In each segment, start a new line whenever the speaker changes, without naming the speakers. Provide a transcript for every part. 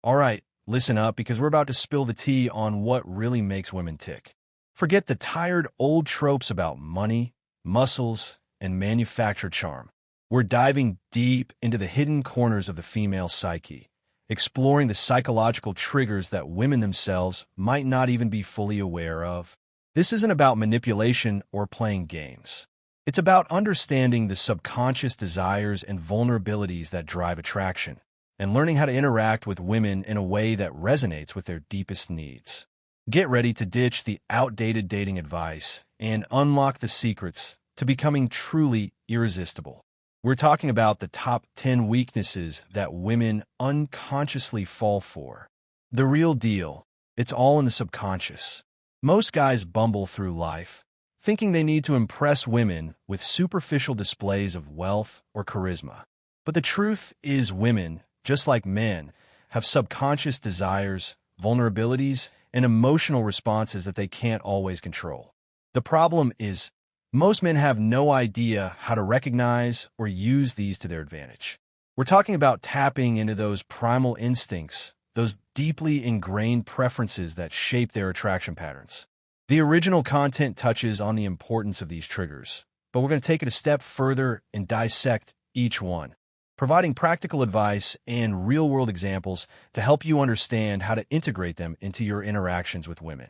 All right, listen up because we're about to spill the tea on what really makes women tick. Forget the tired old tropes about money, muscles, and manufactured charm. We're diving deep into the hidden corners of the female psyche, exploring the psychological triggers that women themselves might not even be fully aware of. This isn't about manipulation or playing games. It's about understanding the subconscious desires and vulnerabilities that drive attraction, and learning how to interact with women in a way that resonates with their deepest needs. Get ready to ditch the outdated dating advice and unlock the secrets to becoming truly irresistible. We're talking about the top 10 weaknesses that women unconsciously fall for. The real deal. It's all in the subconscious. Most guys bumble through life, thinking they need to impress women with superficial displays of wealth or charisma. But the truth is women, just like men, have subconscious desires, vulnerabilities, and emotional responses that they can't always control. The problem is, most men have no idea how to recognize or use these to their advantage. We're talking about tapping into those primal instincts, those deeply ingrained preferences that shape their attraction patterns. The original content touches on the importance of these triggers, but we're going to take it a step further and dissect each one, providing practical advice and real-world examples to help you understand how to integrate them into your interactions with women.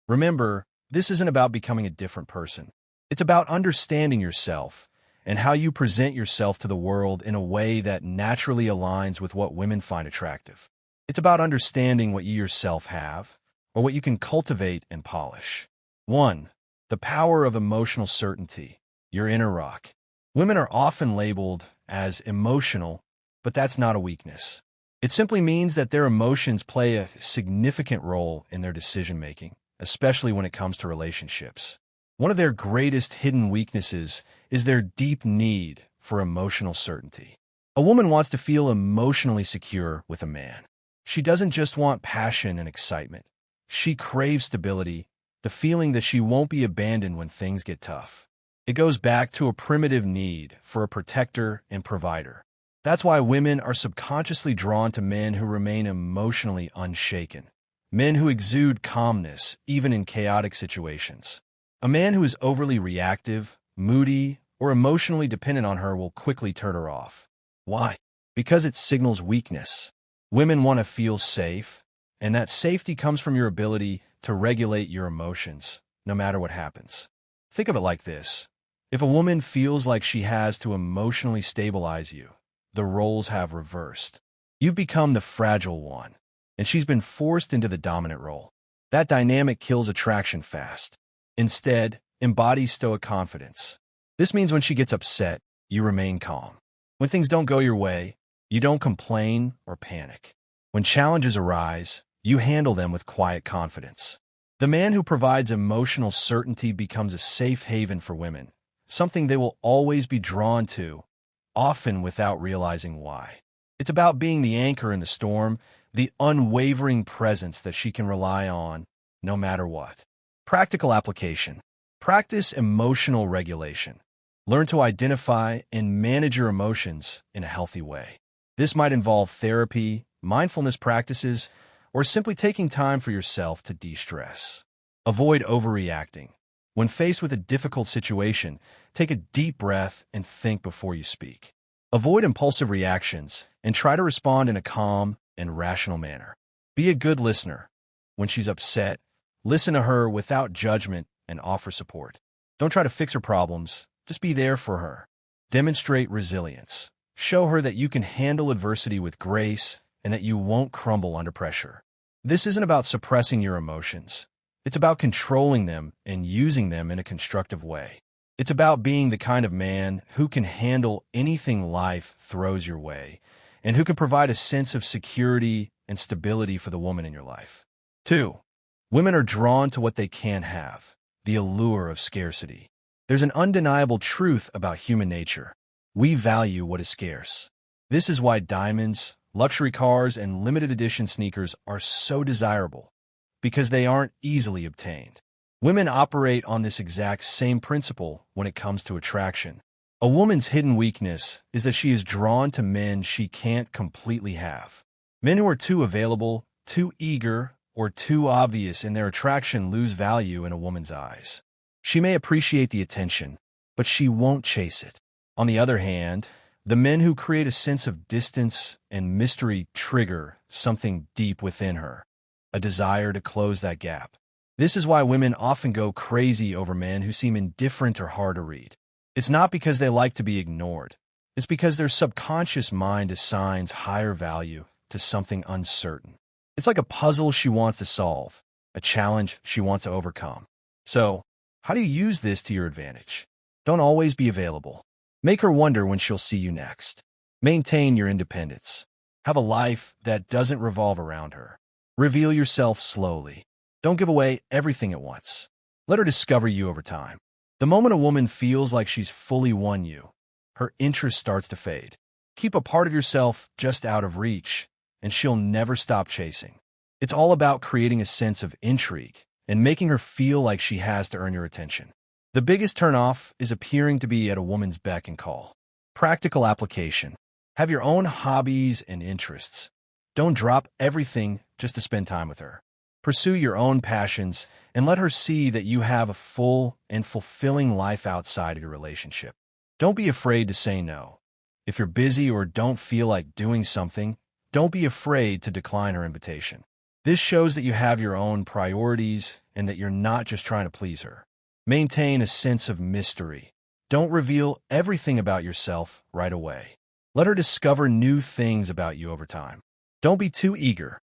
Remember, this isn't about becoming a different person. It's about understanding yourself and how you present yourself to the world in a way that naturally aligns with what women find attractive. It's about understanding what you yourself have, or what you can cultivate and polish. 1. The power of emotional certainty, your inner rock. Women are often labeled as emotional, but that's not a weakness. It simply means that their emotions play a significant role in their decision-making, especially when it comes to relationships. One of their greatest hidden weaknesses is their deep need for emotional certainty. A woman wants to feel emotionally secure with a man. She doesn't just want passion and excitement. She craves stability, the feeling that she won't be abandoned when things get tough. It goes back to a primitive need for a protector and provider. That's why women are subconsciously drawn to men who remain emotionally unshaken. Men who exude calmness, even in chaotic situations. A man who is overly reactive, moody, or emotionally dependent on her will quickly turn her off. Why? Because it signals weakness. Women want to feel safe, and that safety comes from your ability to regulate your emotions, no matter what happens. Think of it like this. If a woman feels like she has to emotionally stabilize you, the roles have reversed. You've become the fragile one, and she's been forced into the dominant role. That dynamic kills attraction fast. Instead, embody stoic confidence. This means when she gets upset, you remain calm. When things don't go your way, you don't complain or panic. When challenges arise, you handle them with quiet confidence. The man who provides emotional certainty becomes a safe haven for women, something they will always be drawn to, often without realizing why. It's about being the anchor in the storm, the unwavering presence that she can rely on, no matter what. Practical application. Practice emotional regulation. Learn to identify and manage your emotions in a healthy way. This might involve therapy, mindfulness practices, or simply taking time for yourself to de-stress. Avoid overreacting. When faced with a difficult situation, take a deep breath and think before you speak. Avoid impulsive reactions and try to respond in a calm and rational manner. Be a good listener. When she's upset, listen to her without judgment and offer support. Don't try to fix her problems, just be there for her. Demonstrate resilience. Show her that you can handle adversity with grace and that you won't crumble under pressure. This isn't about suppressing your emotions. It's about controlling them and using them in a constructive way. It's about being the kind of man who can handle anything life throws your way and who can provide a sense of security and stability for the woman in your life. 2. Women are drawn to what they can't have, the allure of scarcity. There's an undeniable truth about human nature. We value what is scarce. This is why diamonds, luxury cars, and limited edition sneakers are so desirable, because they aren't easily obtained. Women operate on this exact same principle when it comes to attraction. A woman's hidden weakness is that she is drawn to men she can't completely have. Men who are too available, too eager, or too obvious in their attraction lose value in a woman's eyes. She may appreciate the attention, but she won't chase it. On the other hand, the men who create a sense of distance and mystery trigger something deep within her, a desire to close that gap. This is why women often go crazy over men who seem indifferent or hard to read. It's not because they like to be ignored. It's because their subconscious mind assigns higher value to something uncertain. It's like a puzzle she wants to solve, a challenge she wants to overcome. So, how do you use this to your advantage? Don't always be available. Make her wonder when she'll see you next. Maintain your independence. Have a life that doesn't revolve around her. Reveal yourself slowly. Don't give away everything at once. Let her discover you over time. The moment a woman feels like she's fully won you, her interest starts to fade. Keep a part of yourself just out of reach, and she'll never stop chasing. It's all about creating a sense of intrigue and making her feel like she has to earn your attention. The biggest turnoff is appearing to be at a woman's beck and call. Practical application. Have your own hobbies and interests. Don't drop everything just to spend time with her. Pursue your own passions and let her see that you have a full and fulfilling life outside of your relationship. Don't be afraid to say no. If you're busy or don't feel like doing something, don't be afraid to decline her invitation. This shows that you have your own priorities and that you're not just trying to please her. Maintain a sense of mystery. Don't reveal everything about yourself right away. Let her discover new things about you over time. Don't be too eager.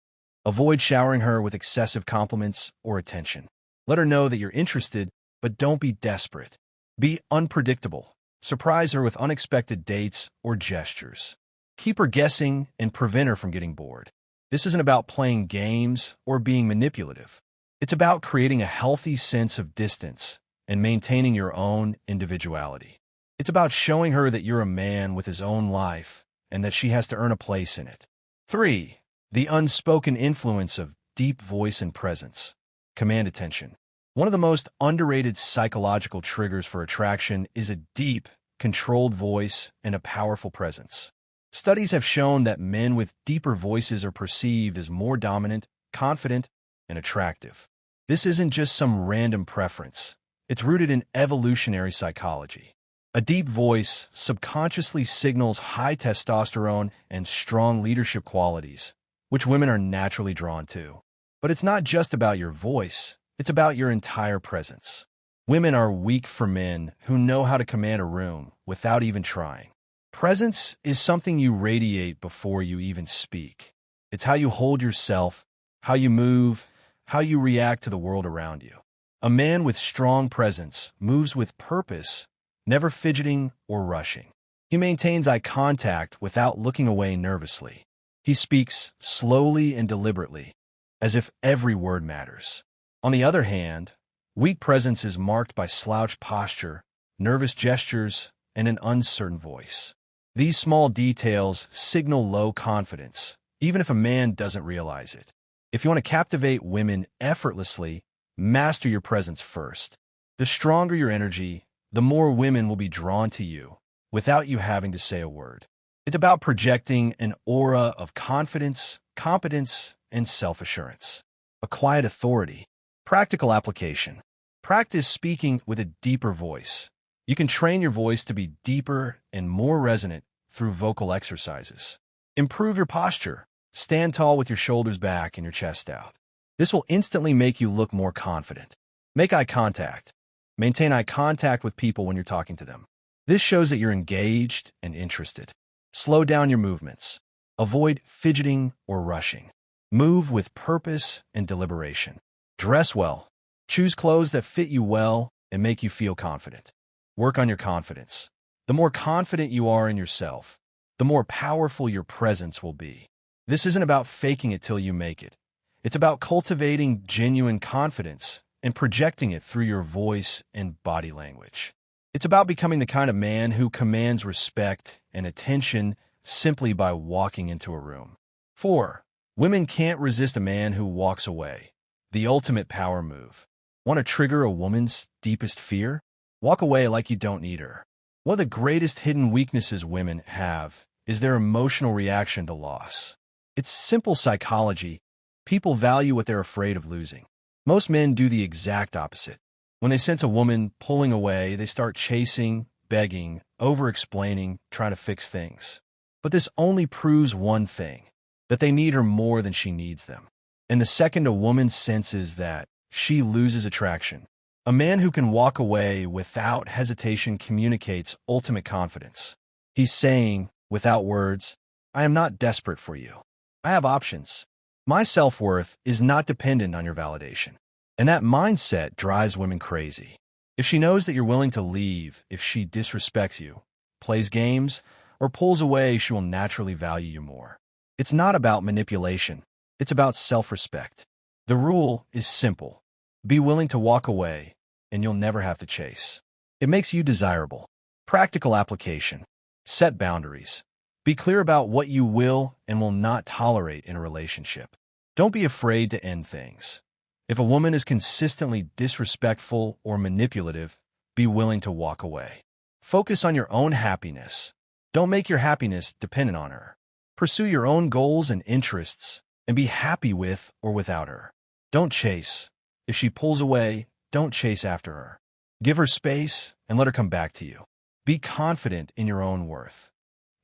Avoid showering her with excessive compliments or attention. Let her know that you're interested, but don't be desperate. Be unpredictable. Surprise her with unexpected dates or gestures. Keep her guessing and prevent her from getting bored. This isn't about playing games or being manipulative. It's about creating a healthy sense of distance and maintaining your own individuality. It's about showing her that you're a man with his own life and that she has to earn a place in it. 3. The unspoken influence of deep voice and presence. Command attention. One of the most underrated psychological triggers for attraction is a deep, controlled voice and a powerful presence. Studies have shown that men with deeper voices are perceived as more dominant, confident, and attractive. This isn't just some random preference. It's rooted in evolutionary psychology. A deep voice subconsciously signals high testosterone and strong leadership qualities, which women are naturally drawn to. But it's not just about your voice, it's about your entire presence. Women are weak for men who know how to command a room without even trying. Presence is something you radiate before you even speak. It's how you hold yourself, how you move, how you react to the world around you. A man with strong presence moves with purpose, never fidgeting or rushing. He maintains eye contact without looking away nervously. He speaks slowly and deliberately, as if every word matters. On the other hand, weak presence is marked by slouched posture, nervous gestures, and an uncertain voice. These small details signal low confidence, even if a man doesn't realize it. If you want to captivate women effortlessly, master your presence first. The stronger your energy, the more women will be drawn to you, without you having to say a word. It's about projecting an aura of confidence, competence, and self-assurance. A quiet authority. Practical application. Practice speaking with a deeper voice. You can train your voice to be deeper and more resonant through vocal exercises. Improve your posture. Stand tall with your shoulders back and your chest out. This will instantly make you look more confident. Make eye contact. Maintain eye contact with people when you're talking to them. This shows that you're engaged and interested. Slow down your movements. Avoid fidgeting or rushing. Move with purpose and deliberation. Dress well. Choose clothes that fit you well and make you feel confident. Work on your confidence. The more confident you are in yourself, the more powerful your presence will be. This isn't about faking it till you make it. It's about cultivating genuine confidence and projecting it through your voice and body language. It's about becoming the kind of man who commands respect and attention simply by walking into a room. 4. Women can't resist a man who walks away. The ultimate power move. Want to trigger a woman's deepest fear? Walk away like you don't need her. One of the greatest hidden weaknesses women have is their emotional reaction to loss. It's simple psychology. People value what they're afraid of losing. Most men do the exact opposite. When they sense a woman pulling away, they start chasing, begging, over-explaining, trying to fix things. But this only proves one thing, that they need her more than she needs them. And the second a woman senses that, she loses attraction. A man who can walk away without hesitation communicates ultimate confidence. He's saying, without words, I am not desperate for you. I have options. My self-worth is not dependent on your validation. And that mindset drives women crazy. If she knows that you're willing to leave, if she disrespects you, plays games, or pulls away, she will naturally value you more. It's not about manipulation. It's about self-respect. The rule is simple. Be willing to walk away, and you'll never have to chase. It makes you desirable. Practical application. Set boundaries. Be clear about what you will and will not tolerate in a relationship. Don't be afraid to end things. If a woman is consistently disrespectful or manipulative, be willing to walk away. Focus on your own happiness. Don't make your happiness dependent on her. Pursue your own goals and interests, and be happy with or without her. Don't chase. If she pulls away, don't chase after her. Give her space and let her come back to you. Be confident in your own worth.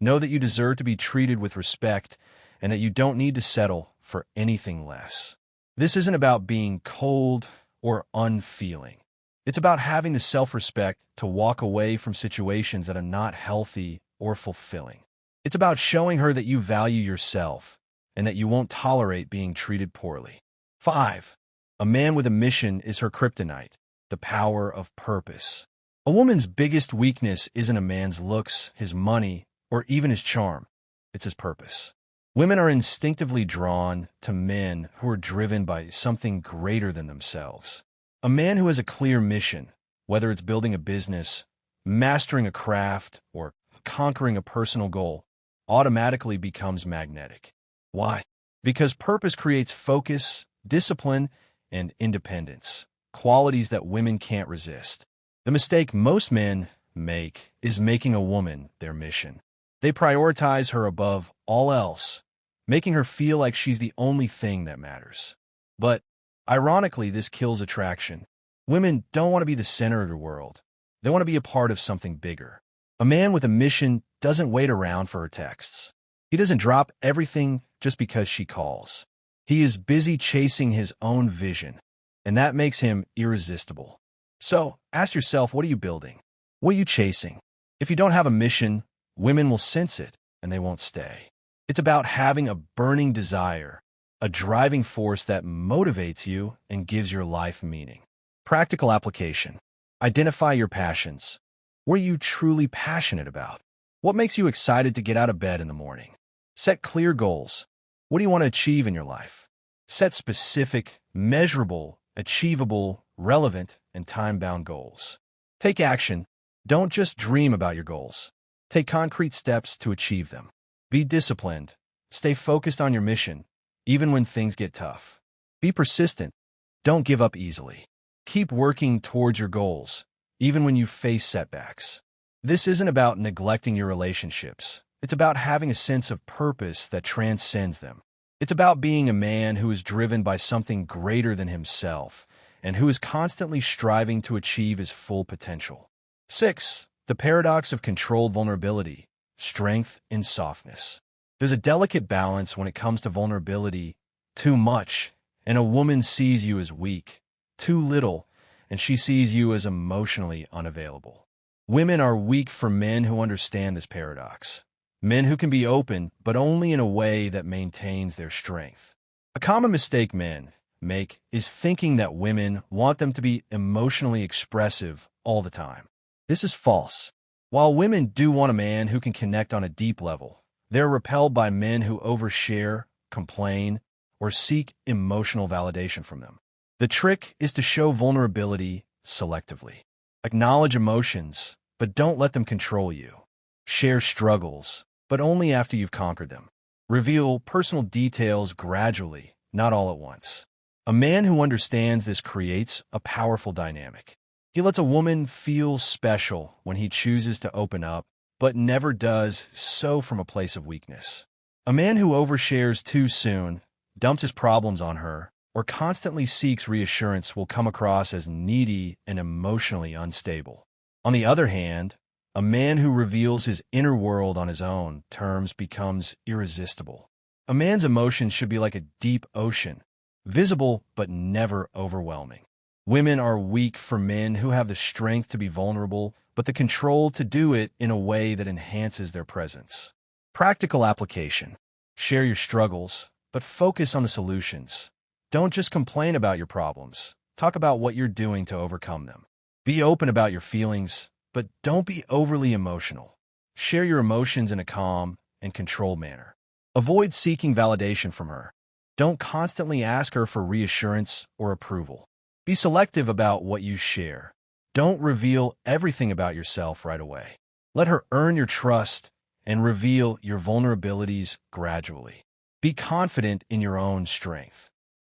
Know that you deserve to be treated with respect and that you don't need to settle for anything less. This isn't about being cold or unfeeling. It's about having the self-respect to walk away from situations that are not healthy or fulfilling. It's about showing her that you value yourself and that you won't tolerate being treated poorly. 5. A man with a mission is her kryptonite, the power of purpose. A woman's biggest weakness isn't a man's looks, his money, or even his charm. It's his purpose. Women are instinctively drawn to men who are driven by something greater than themselves. A man who has a clear mission, whether it's building a business, mastering a craft, or conquering a personal goal, automatically becomes magnetic. Why? Because purpose creates focus, discipline, and independence, qualities that women can't resist. The mistake most men make is making a woman their mission. They prioritize her above all else, making her feel like she's the only thing that matters. But, ironically, this kills attraction. Women don't want to be the center of the world. They want to be a part of something bigger. A man with a mission doesn't wait around for her texts. He doesn't drop everything just because she calls. He is busy chasing his own vision, and that makes him irresistible. So, ask yourself, what are you building? What are you chasing? If you don't have a mission, women will sense it, and they won't stay. It's about having a burning desire, a driving force that motivates you and gives your life meaning. Practical application. Identify your passions. What are you truly passionate about? What makes you excited to get out of bed in the morning? Set clear goals. What do you want to achieve in your life? Set specific, measurable, achievable, relevant, and time-bound goals. Take action. Don't just dream about your goals. Take concrete steps to achieve them. Be disciplined. Stay focused on your mission, even when things get tough. Be persistent. Don't give up easily. Keep working towards your goals, even when you face setbacks. This isn't about neglecting your relationships. It's about having a sense of purpose that transcends them. It's about being a man who is driven by something greater than himself and who is constantly striving to achieve his full potential. 6. The paradox of controlled vulnerability, strength and softness. There's a delicate balance when it comes to vulnerability. Too much, and a woman sees you as weak. Too little, and she sees you as emotionally unavailable. Women are weak for men who understand this paradox. Men who can be open, but only in a way that maintains their strength. A common mistake men make is thinking that women want them to be emotionally expressive all the time. This is false. While women do want a man who can connect on a deep level, they're repelled by men who overshare, complain, or seek emotional validation from them. The trick is to show vulnerability selectively. Acknowledge emotions, but don't let them control you. Share struggles, but only after you've conquered them. Reveal personal details gradually, not all at once. A man who understands this creates a powerful dynamic. He lets a woman feel special when he chooses to open up, but never does so from a place of weakness. A man who overshares too soon, dumps his problems on her, or constantly seeks reassurance will come across as needy and emotionally unstable. On the other hand, a man who reveals his inner world on his own terms becomes irresistible. A man's emotions should be like a deep ocean, visible but never overwhelming. Women are weak for men who have the strength to be vulnerable, but the control to do it in a way that enhances their presence. Practical application. Share your struggles, but focus on the solutions. Don't just complain about your problems. Talk about what you're doing to overcome them. Be open about your feelings, but don't be overly emotional. Share your emotions in a calm and controlled manner. Avoid seeking validation from her. Don't constantly ask her for reassurance or approval. Be selective about what you share. Don't reveal everything about yourself right away. Let her earn your trust and reveal your vulnerabilities gradually. Be confident in your own strength.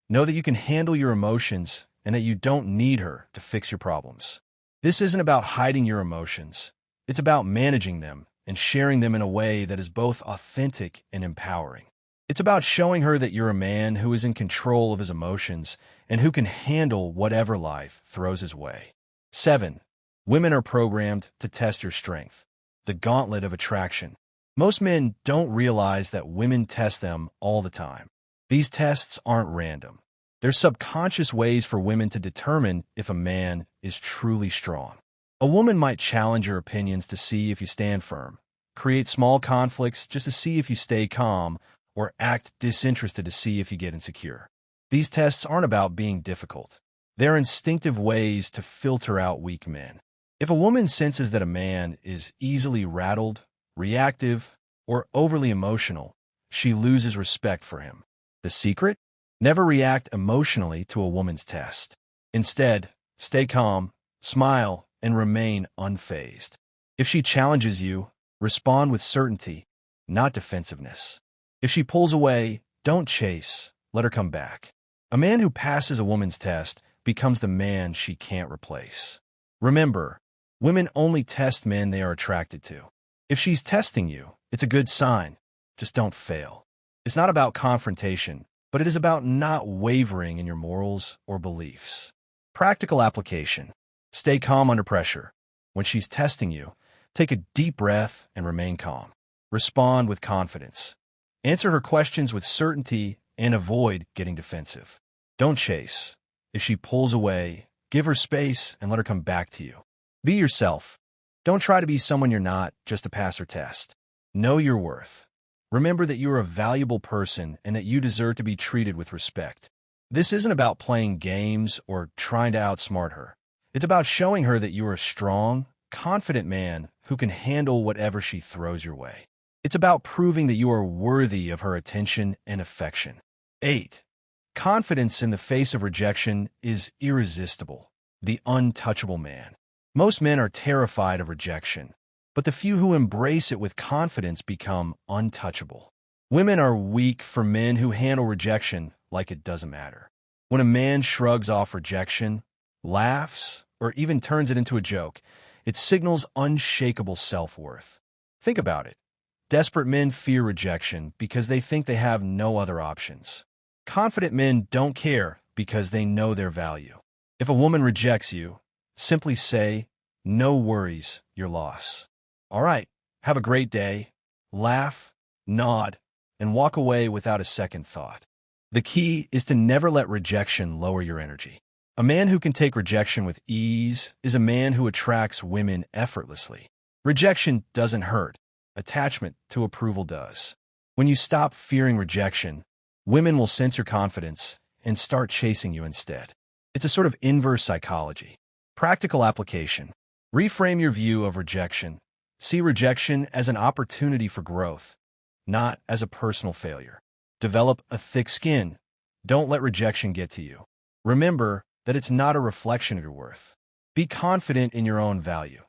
Know that you can handle your emotions and that you don't need her to fix your problems. This isn't about hiding your emotions. It's about managing them and sharing them in a way that is both authentic and empowering. It's about showing her that you're a man who is in control of his emotions and who can handle whatever life throws his way. 7. Women are programmed to test your strength. The gauntlet of attraction. Most men don't realize that women test them all the time. These tests aren't random. They're subconscious ways for women to determine if a man is truly strong. A woman might challenge your opinions to see if you stand firm, create small conflicts just to see if you stay calm, or act disinterested to see if you get insecure. These tests aren't about being difficult. They're instinctive ways to filter out weak men. If a woman senses that a man is easily rattled, reactive, or overly emotional, she loses respect for him. The secret? Never react emotionally to a woman's test. Instead, stay calm, smile, and remain unfazed. If she challenges you, respond with certainty, not defensiveness. If she pulls away, don't chase, let her come back. A man who passes a woman's test becomes the man she can't replace. Remember, women only test men they are attracted to. If she's testing you, it's a good sign. Just don't fail. It's not about confrontation, but it is about not wavering in your morals or beliefs. Practical application. Stay calm under pressure. When she's testing you, take a deep breath and remain calm. Respond with confidence. Answer her questions with certainty and avoid getting defensive. Don't chase. If she pulls away, give her space and let her come back to you. Be yourself. Don't try to be someone you're not just to pass her test. Know your worth. Remember that you are a valuable person and that you deserve to be treated with respect. This isn't about playing games or trying to outsmart her. It's about showing her that you are a strong, confident man who can handle whatever she throws your way. It's about proving that you are worthy of her attention and affection. 8. Confidence in the face of rejection is irresistible. The untouchable man. Most men are terrified of rejection, but the few who embrace it with confidence become untouchable. Women are weak for men who handle rejection like it doesn't matter. When a man shrugs off rejection, laughs, or even turns it into a joke, it signals unshakable self-worth. Think about it. Desperate men fear rejection because they think they have no other options. Confident men don't care because they know their value. If a woman rejects you, simply say, "No worries, your loss." All right, have a great day. Laugh, nod, and walk away without a second thought. The key is to never let rejection lower your energy. A man who can take rejection with ease is a man who attracts women effortlessly. Rejection doesn't hurt. Attachment to approval does. When you stop fearing rejection, women will sense your confidence and start chasing you instead. It's a sort of inverse psychology. Practical application. Reframe your view of rejection. See rejection as an opportunity for growth, not as a personal failure. Develop a thick skin. Don't let rejection get to you. Remember that it's not a reflection of your worth. Be confident in your own value.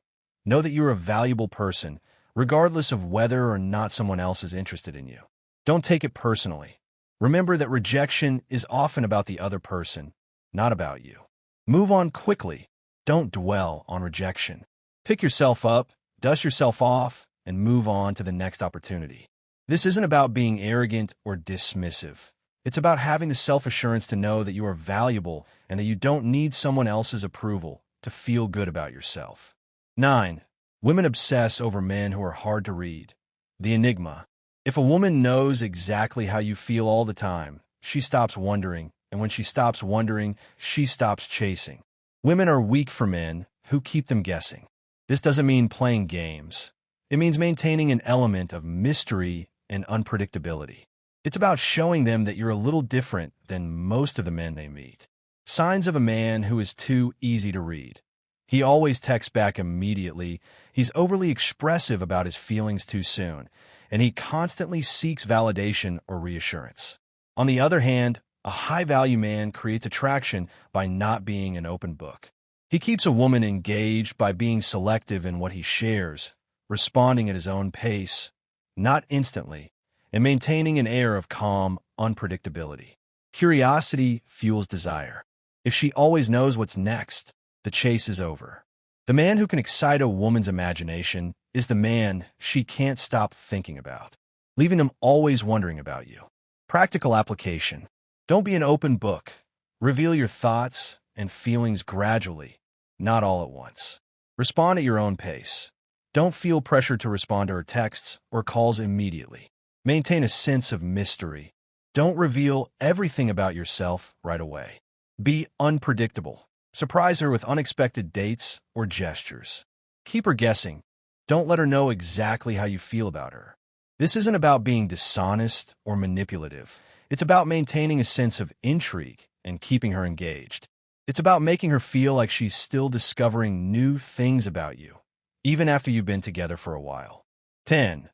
Know that you're a valuable person, regardless of whether or not someone else is interested in you. Don't take it personally. Remember that rejection is often about the other person, not about you. Move on quickly. Don't dwell on rejection. Pick yourself up, dust yourself off, and move on to the next opportunity. This isn't about being arrogant or dismissive. It's about having the self-assurance to know that you are valuable and that you don't need someone else's approval to feel good about yourself. 9. Women obsess over men who are hard to read. The enigma. If a woman knows exactly how you feel all the time, she stops wondering, and when she stops wondering, she stops chasing. Women are weak for men who keep them guessing. This doesn't mean playing games. It means maintaining an element of mystery and unpredictability. It's about showing them that you're a little different than most of the men they meet. Signs of a man who is too easy to read. He always texts back immediately, he's overly expressive about his feelings too soon, and he constantly seeks validation or reassurance. On the other hand, a high-value man creates attraction by not being an open book. He keeps a woman engaged by being selective in what he shares, responding at his own pace, not instantly, and maintaining an air of calm unpredictability. Curiosity fuels desire. If she always knows what's next, the chase is over. The man who can excite a woman's imagination is the man she can't stop thinking about, leaving them always wondering about you. Practical application. Don't be an open book. Reveal your thoughts and feelings gradually, not all at once. Respond at your own pace. Don't feel pressure to respond to her texts or calls immediately. Maintain a sense of mystery. Don't reveal everything about yourself right away. Be unpredictable. Surprise her with unexpected dates or gestures. Keep her guessing. Don't let her know exactly how you feel about her. This isn't about being dishonest or manipulative. It's about maintaining a sense of intrigue and keeping her engaged. It's about making her feel like she's still discovering new things about you, even after you've been together for a while. 10.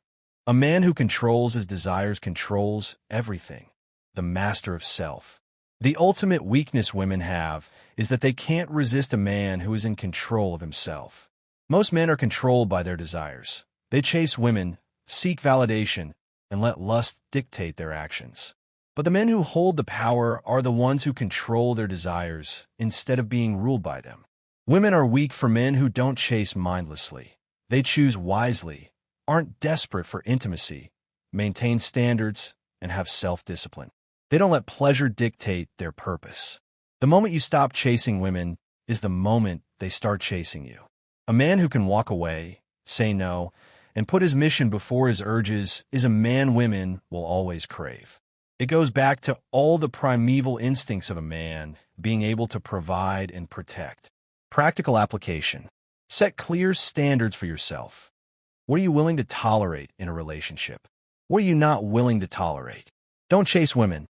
A man who controls his desires controls everything. The master of self. The ultimate weakness women have is that they can't resist a man who is in control of himself. Most men are controlled by their desires. They chase women, seek validation, and let lust dictate their actions. But the men who hold the power are the ones who control their desires instead of being ruled by them. Women are weak for men who don't chase mindlessly. They choose wisely, aren't desperate for intimacy, maintain standards, and have self-discipline. They don't let pleasure dictate their purpose. The moment you stop chasing women is the moment they start chasing you. A man who can walk away, say no, and put his mission before his urges is a man women will always crave. It goes back to all the primeval instincts of a man being able to provide and protect. Practical application. Set clear standards for yourself. What are you willing to tolerate in a relationship? What are you not willing to tolerate? Don't chase women.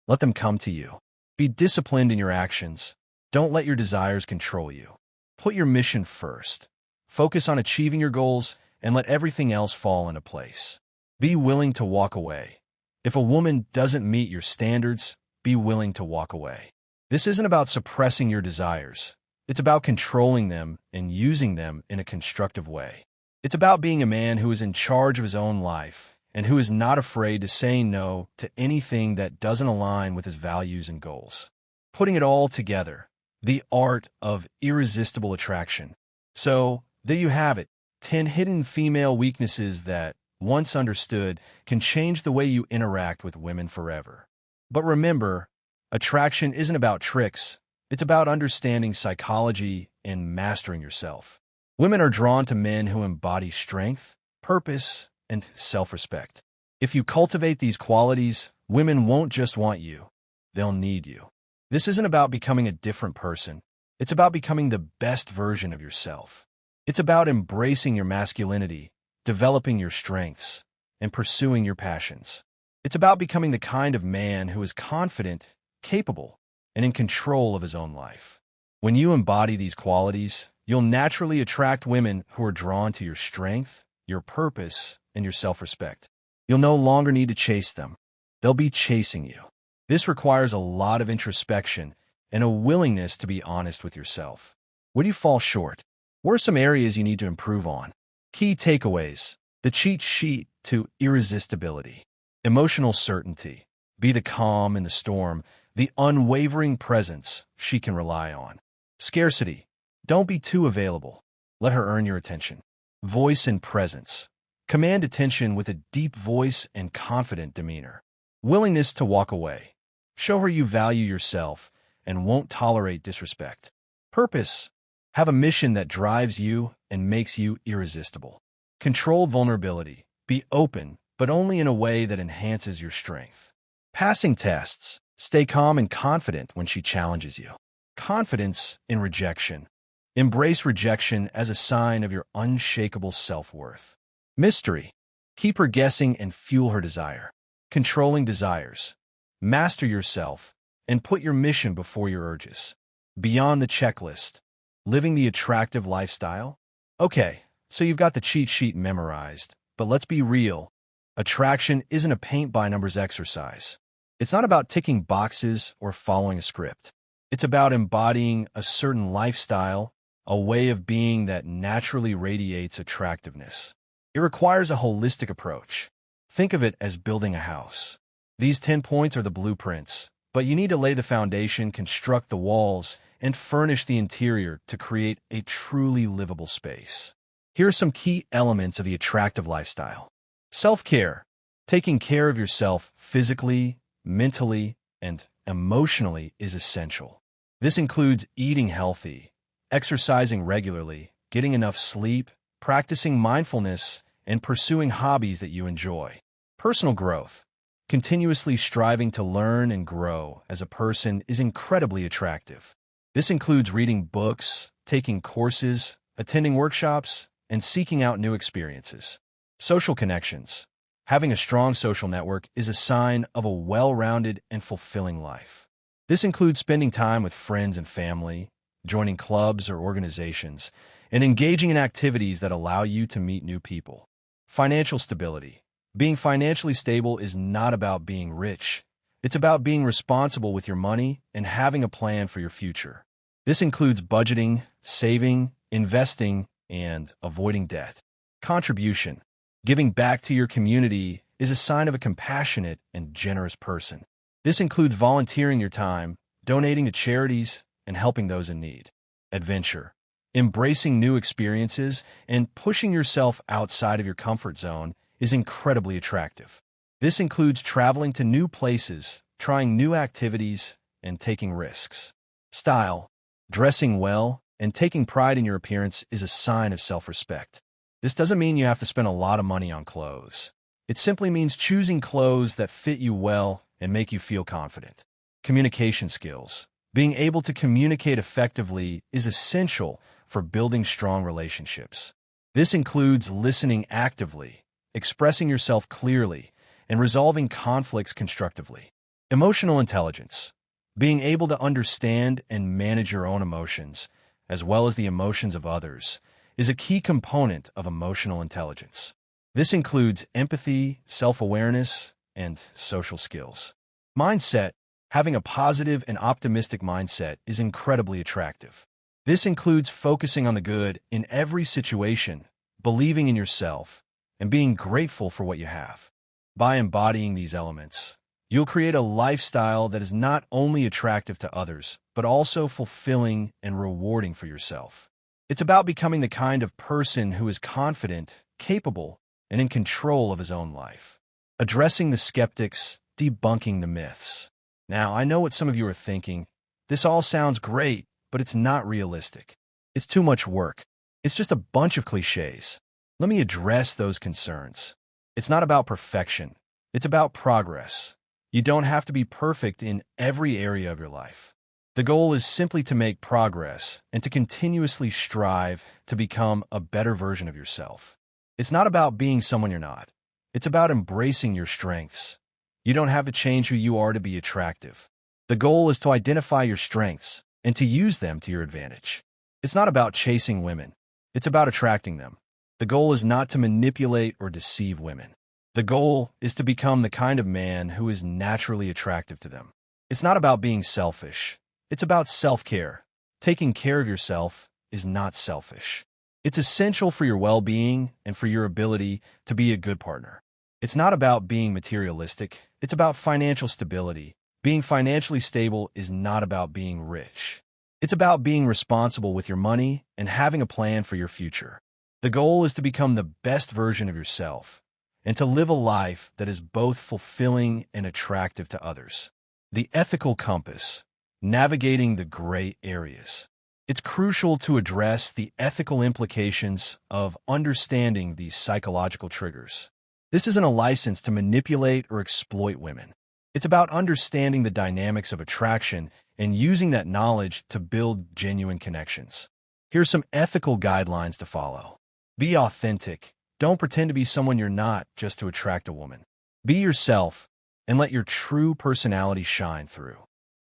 Let them come to you. Be disciplined in your actions. Don't let your desires control you. Put your mission first. Focus on achieving your goals and let everything else fall into place. Be willing to walk away. If a woman doesn't meet your standards, be willing to walk away. This isn't about suppressing your desires. It's about controlling them and using them in a constructive way. It's about being a man who is in charge of his own life and who is not afraid to say no to anything that doesn't align with his values and goals. Putting it all together, the art of irresistible attraction. So, there you have it, 10 hidden female weaknesses that, once understood, can change the way you interact with women forever. But remember, attraction isn't about tricks. It's about understanding psychology and mastering yourself. Women are drawn to men who embody strength, purpose, and self-respect. If you cultivate these qualities, women won't just want you, they'll need you. This isn't about becoming a different person. It's about becoming the best version of yourself. It's about embracing your masculinity, developing your strengths, and pursuing your passions. It's about becoming the kind of man who is confident, capable, and in control of his own life. When you embody these qualities, you'll naturally attract women who are drawn to your strength, your purpose, and your self-respect. You'll no longer need to chase them. They'll be chasing you. This requires a lot of introspection and a willingness to be honest with yourself. Where do you fall short? What are some areas you need to improve on? Key takeaways. The cheat sheet to irresistibility. Emotional certainty. Be the calm in the storm, the unwavering presence she can rely on. Scarcity. Don't be too available. Let her earn your attention. Voice and presence. Command attention with a deep voice and confident demeanor. Willingness to walk away. Show her you value yourself and won't tolerate disrespect. Purpose. Have a mission that drives you and makes you irresistible. Controlled vulnerability. Be open, but only in a way that enhances your strength. Passing tests. Stay calm and confident when she challenges you. Confidence in rejection. Embrace rejection as a sign of your unshakable self-worth. Mystery. Keep her guessing and fuel her desire. Controlling desires. Master yourself and put your mission before your urges. Beyond the checklist. Living the attractive lifestyle? Okay, so you've got the cheat sheet memorized, but let's be real. Attraction isn't a paint-by-numbers exercise. It's not about ticking boxes or following a script. It's about embodying a certain lifestyle, a way of being that naturally radiates attractiveness. It requires a holistic approach. Think of it as building a house. These 10 points are the blueprints, but you need to lay the foundation, construct the walls, and furnish the interior to create a truly livable space. Here are some key elements of the attractive lifestyle. Self-care. Taking care of yourself physically, mentally, and emotionally is essential. This includes eating healthy, exercising regularly, getting enough sleep, practicing mindfulness, and pursuing hobbies that you enjoy. Personal growth. Continuously striving to learn and grow as a person is incredibly attractive. This includes reading books, taking courses, attending workshops, and seeking out new experiences. Social connections. Having a strong social network is a sign of a well-rounded and fulfilling life. This includes spending time with friends and family, joining clubs or organizations, and engaging in activities that allow you to meet new people. Financial stability. Being financially stable is not about being rich. It's about being responsible with your money and having a plan for your future. This includes budgeting, saving, investing, and avoiding debt. Contribution. Giving back to your community is a sign of a compassionate and generous person. This includes volunteering your time, donating to charities, and helping those in need. Adventure. Embracing new experiences and pushing yourself outside of your comfort zone is incredibly attractive. This includes traveling to new places, trying new activities, and taking risks. Style. Dressing well and taking pride in your appearance is a sign of self-respect. This doesn't mean you have to spend a lot of money on clothes. It simply means choosing clothes that fit you well and make you feel confident. Communication skills. Being able to communicate effectively is essential for building strong relationships. This includes listening actively, expressing yourself clearly, and resolving conflicts constructively. Emotional intelligence. Being able to understand and manage your own emotions, as well as the emotions of others, is a key component of emotional intelligence. This includes empathy, self-awareness, and social skills. Mindset. Having a positive and optimistic mindset is incredibly attractive. This includes focusing on the good in every situation, believing in yourself, and being grateful for what you have. By embodying these elements, you'll create a lifestyle that is not only attractive to others, but also fulfilling and rewarding for yourself. It's about becoming the kind of person who is confident, capable, and in control of his own life. Addressing the skeptics, debunking the myths. Now, I know what some of you are thinking. This all sounds great, but it's not realistic. It's too much work. It's just a bunch of cliches. Let me address those concerns. It's not about perfection. It's about progress. You don't have to be perfect in every area of your life. The goal is simply to make progress and to continuously strive to become a better version of yourself. It's not about being someone you're not. It's about embracing your strengths. You don't have to change who you are to be attractive. The goal is to identify your strengths and to use them to your advantage. It's not about chasing women. It's about attracting them. The goal is not to manipulate or deceive women. The goal is to become the kind of man who is naturally attractive to them. It's not about being selfish. It's about self-care. Taking care of yourself is not selfish. It's essential for your well-being and for your ability to be a good partner. It's not about being materialistic. It's about financial stability. Being financially stable is not about being rich. It's about being responsible with your money and having a plan for your future. The goal is to become the best version of yourself and to live a life that is both fulfilling and attractive to others. The ethical compass, navigating the gray areas. It's crucial to address the ethical implications of understanding these psychological triggers. This isn't a license to manipulate or exploit women. It's about understanding the dynamics of attraction and using that knowledge to build genuine connections. Here's some ethical guidelines to follow. Be authentic. Don't pretend to be someone you're not just to attract a woman. Be yourself and let your true personality shine through.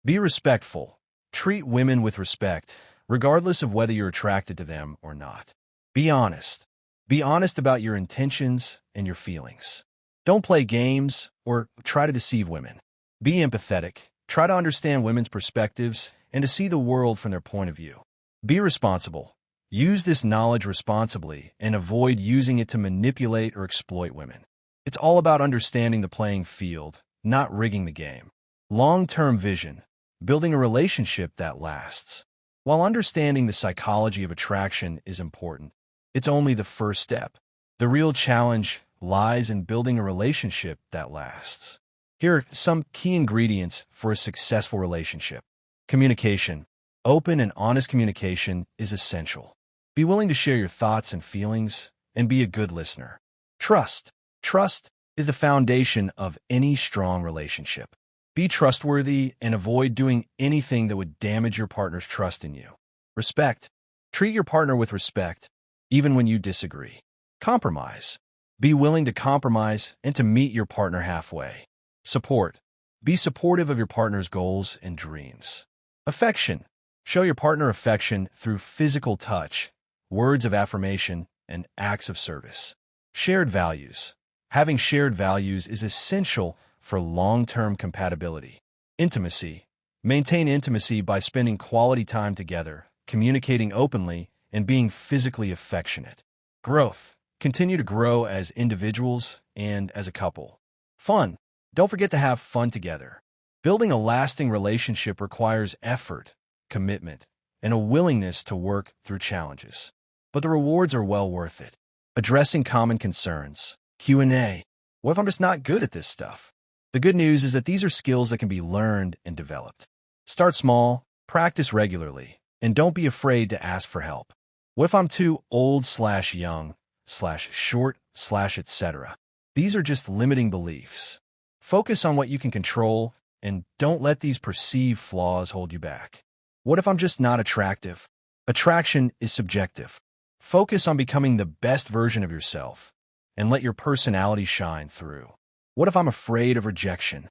Be respectful. Treat women with respect, regardless of whether you're attracted to them or not. Be honest. Be honest about your intentions and your feelings. Don't play games or try to deceive women. Be empathetic. Try to understand women's perspectives and to see the world from their point of view. Be responsible. Use this knowledge responsibly and avoid using it to manipulate or exploit women. It's all about understanding the playing field, not rigging the game. Long-term vision, building a relationship that lasts. While understanding the psychology of attraction is important, it's only the first step. The real challenge lies in building a relationship that lasts. Here are some key ingredients for a successful relationship. Communication. Open and honest communication is essential. Be willing to share your thoughts and feelings, and be a good listener. Trust. Trust is the foundation of any strong relationship. Be trustworthy and avoid doing anything that would damage your partner's trust in you. Respect. Treat your partner with respect, even when you disagree. Compromise. Be willing to compromise and to meet your partner halfway. Support. Be supportive of your partner's goals and dreams. Affection. Show your partner affection through physical touch, words of affirmation, and acts of service. Shared values. Having shared values is essential for long-term compatibility. Intimacy. Maintain intimacy by spending quality time together, communicating openly, and being physically affectionate. Growth. Continue to grow as individuals and as a couple. Fun. Don't forget to have fun together. Building a lasting relationship requires effort, commitment, and a willingness to work through challenges. But the rewards are well worth it. Addressing common concerns. Q&A. What if I'm just not good at this stuff? The good news is that these are skills that can be learned and developed. Start small, practice regularly, and don't be afraid to ask for help. What if I'm too old/young/short/etc.? These are just limiting beliefs. Focus on what you can control and don't let these perceived flaws hold you back. What if I'm just not attractive? Attraction is subjective. Focus on becoming the best version of yourself and let your personality shine through. What if I'm afraid of rejection?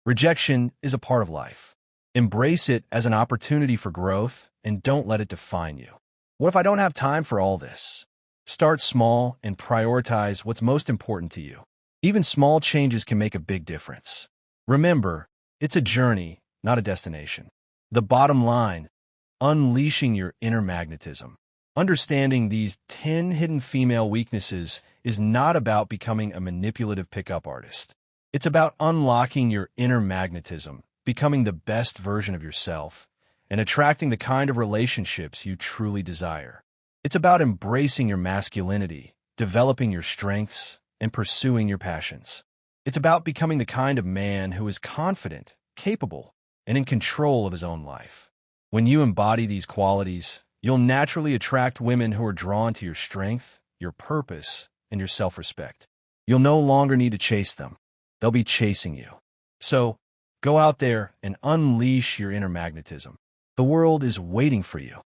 Rejection is a part of life. Embrace it as an opportunity for growth and don't let it define you. What if I don't have time for all this? Start small and prioritize what's most important to you. Even small changes can make a big difference. Remember, it's a journey, not a destination. The bottom line, unleashing your inner magnetism. Understanding these 10 hidden female weaknesses is not about becoming a manipulative pickup artist. It's about unlocking your inner magnetism, becoming the best version of yourself, and attracting the kind of relationships you truly desire. It's about embracing your masculinity, developing your strengths, and pursuing your passions. It's about becoming the kind of man who is confident, capable, and in control of his own life. When you embody these qualities, you'll naturally attract women who are drawn to your strength, your purpose, and your self-respect. You'll no longer need to chase them. They'll be chasing you. So, go out there and unleash your inner magnetism. The world is waiting for you.